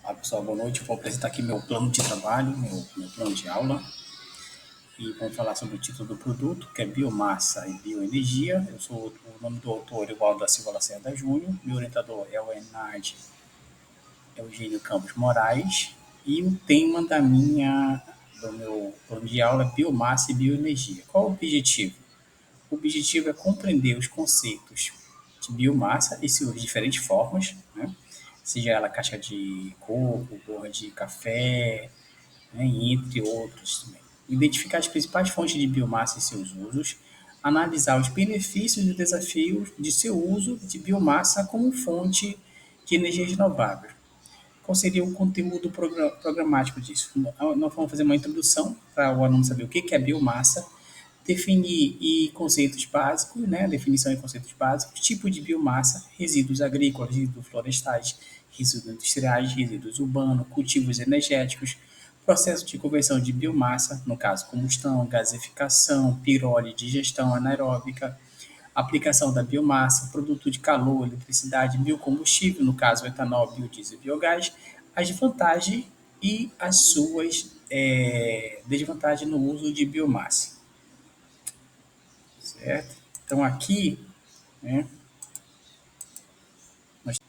Olá pessoal, boa noite. Eu vou apresentar aqui meu plano de trabalho, meu plano de aula. E vamos falar sobre o título do produto, que é biomassa e bioenergia. Eu sou o nome do autor, Igualdo da Silva Lacerda Júnior. Meu orientador é o Enad Eugênio Campos Moraes. E o tema do meu plano de aula é biomassa e bioenergia. Qual o objetivo? O objetivo é compreender os conceitos de biomassa e suas diferentes formas, né? Seja ela caixa de coco, borra de café, né? Entre outros também. Identificar as principais fontes de biomassa e seus usos, analisar os benefícios e desafios de seu uso de biomassa como fonte de energia renovável. Qual seria o conteúdo programático disso? Nós vamos fazer uma introdução para o aluno saber o que é biomassa, definir e conceitos básicos, né? Definição e conceitos básicos, tipo de biomassa, resíduos agrícolas, resíduos florestais, resíduos industriais, resíduos urbanos, cultivos energéticos, processo de conversão de biomassa, no caso combustão, gasificação, pirólise, digestão anaeróbica, aplicação da biomassa, produto de calor, eletricidade, biocombustível, no caso etanol, biodiesel e biogás, as vantagens e as suas desvantagens no uso de biomassa, certo? Então aqui, né, nós,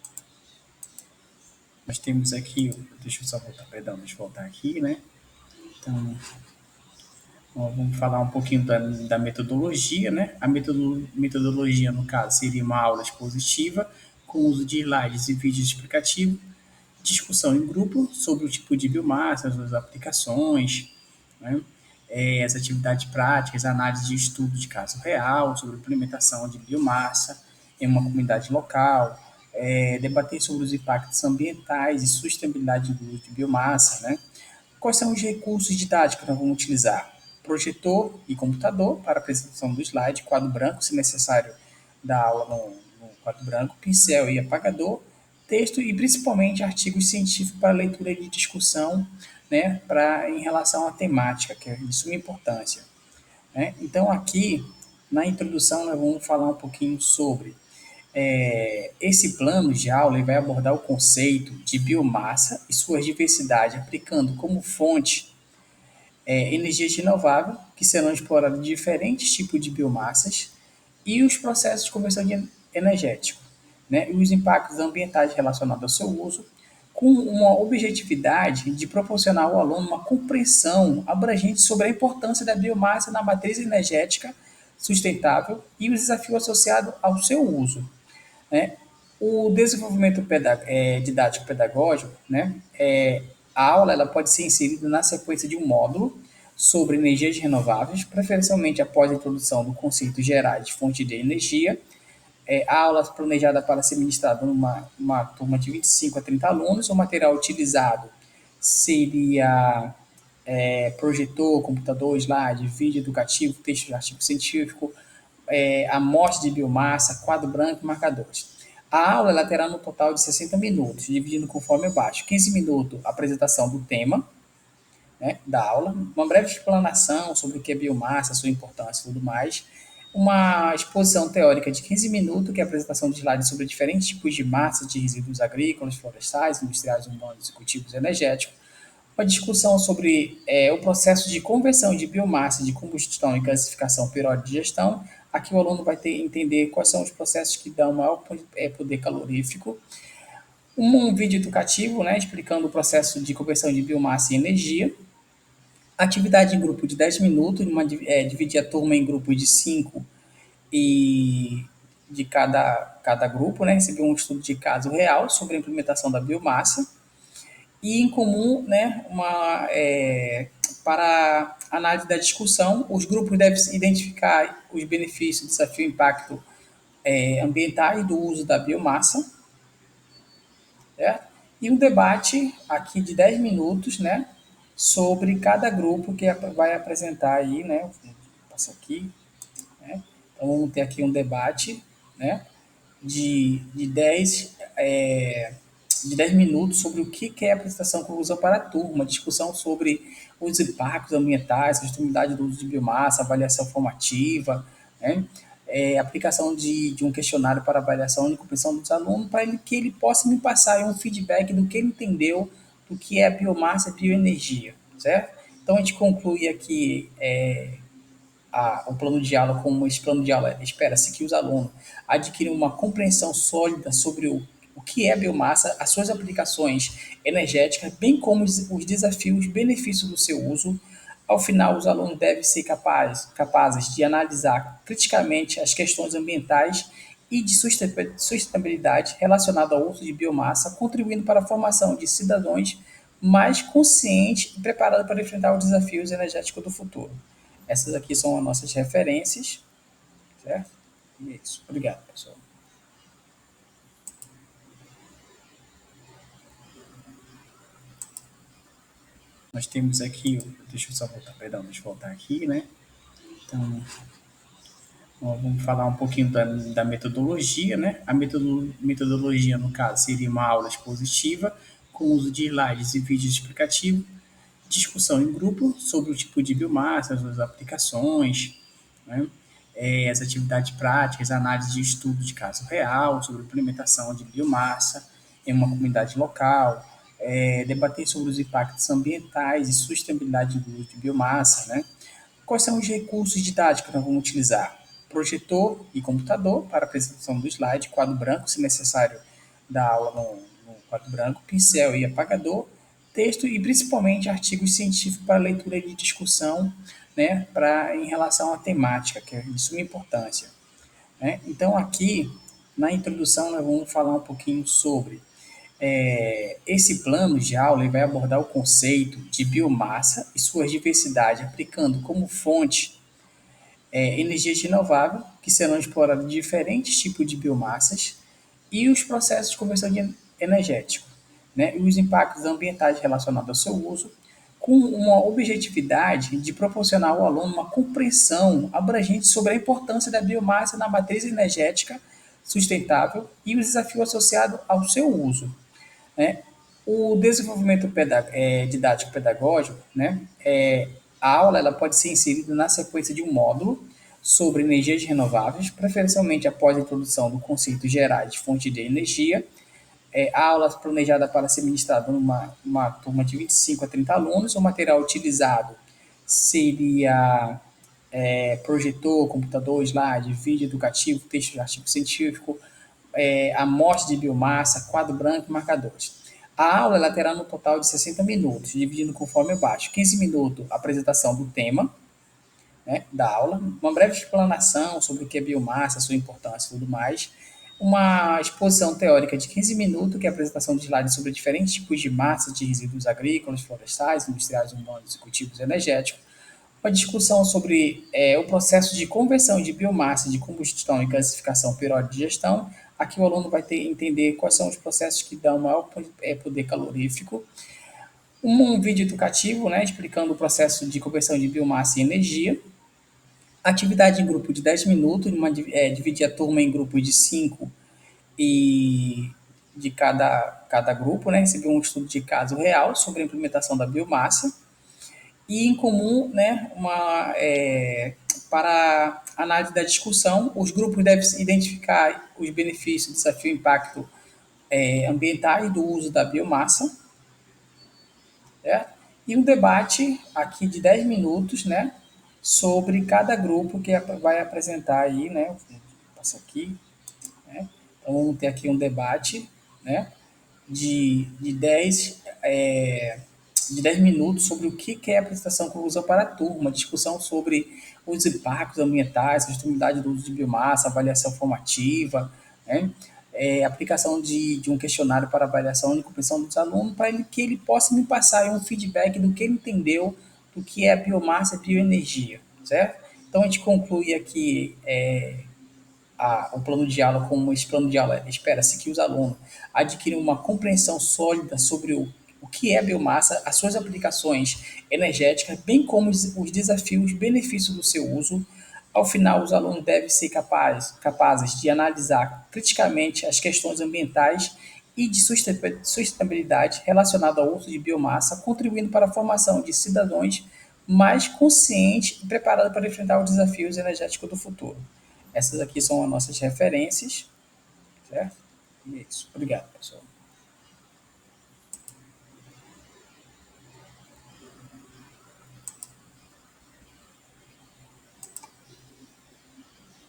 nós temos aqui, deixa eu só voltar, perdão, deixa eu voltar aqui, né? Então, vamos falar um pouquinho da metodologia, né? A metodologia, no caso, seria uma aula expositiva com uso de slides e vídeos explicativos, discussão em grupo sobre o tipo de biomassa, as suas aplicações, né? As atividades práticas, análise de estudo de caso real sobre a implementação de biomassa em uma comunidade local, debater sobre os impactos ambientais e sustentabilidade do uso de biomassa, né? Quais são os recursos didáticos que nós vamos utilizar? Projetor e computador para apresentação do slide, quadro branco, se necessário, da aula no quadro branco, pincel e apagador, texto e principalmente artigos científicos para leitura e discussão, né, em relação à temática, que é de suma importância, né? Então, aqui, na introdução, nós vamos falar um pouquinho sobre esse plano de aula. Ele vai abordar o conceito de biomassa e sua diversidade, aplicando como fonte energias renováveis, que serão exploradas diferentes tipos de biomassas, e os processos de conversão energética, né, e os impactos ambientais relacionados ao seu uso, com uma objetividade de proporcionar ao aluno uma compreensão abrangente sobre a importância da biomassa na matriz energética sustentável e os desafios associados ao seu uso, né? O desenvolvimento didático pedagógico, né? A aula ela pode ser inserida na sequência de um módulo sobre energias renováveis, preferencialmente após a introdução do conceito geral de fonte de energia. A aula planejada para ser ministrada numa turma de 25 a 30 alunos. O material utilizado seria projetor, computador, slide, vídeo educativo, texto de artigo científico, amostra de biomassa, quadro branco e marcadores. A aula ela terá no total de 60 minutos, dividindo conforme abaixo. 15 minutos apresentação do tema, né, da aula, uma breve explanação sobre o que é biomassa, sua importância e tudo mais, uma exposição teórica de 15 minutos, que é a apresentação de slides sobre diferentes tipos de massa de resíduos agrícolas, florestais, industriais, urbanos e cultivos energéticos, uma discussão sobre o processo de conversão de biomassa de combustão e gasificação periódica de digestão. Aqui o aluno vai entender quais são os processos que dão maior poder calorífico. Um vídeo educativo, né, explicando o processo de conversão de biomassa em energia. Atividade em grupo de 10 minutos, dividir a turma em grupos de 5 e de cada grupo, né, receber um estudo de caso real sobre a implementação da biomassa e em comum, né, para análise da discussão, os grupos devem identificar os benefícios, desafio e impacto ambientais do uso da biomassa, certo? E um debate aqui de 10 minutos, né, sobre cada grupo que vai apresentar aí, né, passa aqui, né? Então vamos ter aqui um debate, né, de 10 minutos sobre o que é a apresentação conclusão para a turma, discussão sobre os impactos ambientais, a sustentabilidade do uso de biomassa, avaliação formativa, né? Aplicação de um questionário para avaliação e compreensão dos alunos, para que ele possa me passar um feedback do que ele entendeu do que é biomassa e bioenergia, certo? Então a gente conclui aqui o plano de aula, como esse plano de aula espera-se que os alunos adquiram uma compreensão sólida sobre o que é biomassa, as suas aplicações energéticas, bem como os desafios e benefícios do seu uso. Ao final, os alunos devem ser capazes de analisar criticamente as questões ambientais e de sustentabilidade relacionadas ao uso de biomassa, contribuindo para a formação de cidadãos mais conscientes e preparados para enfrentar os desafios energéticos do futuro. Essas aqui são as nossas referências, certo? E é isso. Obrigado, pessoal. Nós temos aqui, deixa eu só voltar, perdão, deixa eu voltar aqui, né? Então, vamos falar um pouquinho da metodologia, né? A metodologia, no caso, seria uma aula expositiva com uso de slides e vídeos explicativos, discussão em grupo sobre o tipo de biomassa, as suas aplicações, né? As atividades práticas, análise de estudo de caso real sobre a implementação de biomassa em uma comunidade local, debater sobre os impactos ambientais e sustentabilidade do uso de biomassa, né? Quais são os recursos didáticos que nós vamos utilizar? Projetor e computador para apresentação do slide, quadro branco, se necessário, da aula no quadro branco, pincel e apagador, texto e principalmente artigos científicos para leitura e discussão, né, em relação à temática, que é de suma importância. Né? Então, aqui, na introdução, nós vamos falar um pouquinho sobre esse plano de aula. Ele vai abordar o conceito de biomassa e suas diversidades, aplicando como fonte energias renováveis, que serão exploradas diferentes tipos de biomassas, e os processos de conversão energética, né, e os impactos ambientais relacionados ao seu uso, com uma objetividade de proporcionar ao aluno uma compreensão abrangente sobre a importância da biomassa na matriz energética sustentável e os desafios associados ao seu uso. Né? O desenvolvimento didático pedagógico, né? A aula ela pode ser inserida na sequência de um módulo sobre energias renováveis, preferencialmente após a introdução do conceito gerais de fonte de energia. A aula planejada para ser ministrada numa uma turma de 25 a 30 alunos. O material utilizado seria projetor, computador, slide, vídeo educativo, texto de artigo científico, amostra de biomassa, quadro branco e marcadores. A aula ela terá no total de 60 minutos, dividindo conforme abaixo. 15 minutos apresentação do tema, né, da aula, uma breve explanação sobre o que é biomassa, sua importância e tudo mais, uma exposição teórica de 15 minutos, que é a apresentação de slides sobre diferentes tipos de massas de resíduos agrícolas, florestais, industriais, urbanos e cultivos energéticos, uma discussão sobre o processo de conversão de biomassa de combustão e gasificação periódica de gestão. Aqui o aluno vai ter entender quais são os processos que dão maior poder calorífico. Um vídeo educativo, né, explicando o processo de conversão de biomassa em energia. Atividade em grupo de 10 minutos, dividir a turma em grupos de 5 e de cada grupo, né, receber um estudo de caso real sobre a implementação da biomassa e em comum, né, para análise da discussão, os grupos devem identificar os benefícios, desafio e impacto ambientais do uso da biomassa, certo? E um debate aqui de 10 minutos, né, sobre cada grupo que vai apresentar aí, né, vou passar aqui, né, então vamos ter aqui um debate, né, de 10 minutos sobre o que é a apresentação conclusão para a turma, discussão sobre os impactos ambientais, a sustentabilidade do uso de biomassa, avaliação formativa, né? Aplicação de um questionário para avaliação e compreensão dos alunos, para que ele possa me passar um feedback do que ele entendeu do que é a biomassa e bioenergia, certo? Então a gente conclui aqui o plano de aula, como esse plano de aula espera-se que os alunos adquiram uma compreensão sólida sobre o que é biomassa, as suas aplicações energéticas, bem como os desafios e benefícios do seu uso. Ao final, os alunos devem ser capazes de analisar criticamente as questões ambientais e de sustentabilidade relacionadas ao uso de biomassa, contribuindo para a formação de cidadãos mais conscientes e preparados para enfrentar os desafios energéticos do futuro. Essas aqui são as nossas referências, certo? E é isso. Obrigado, pessoal.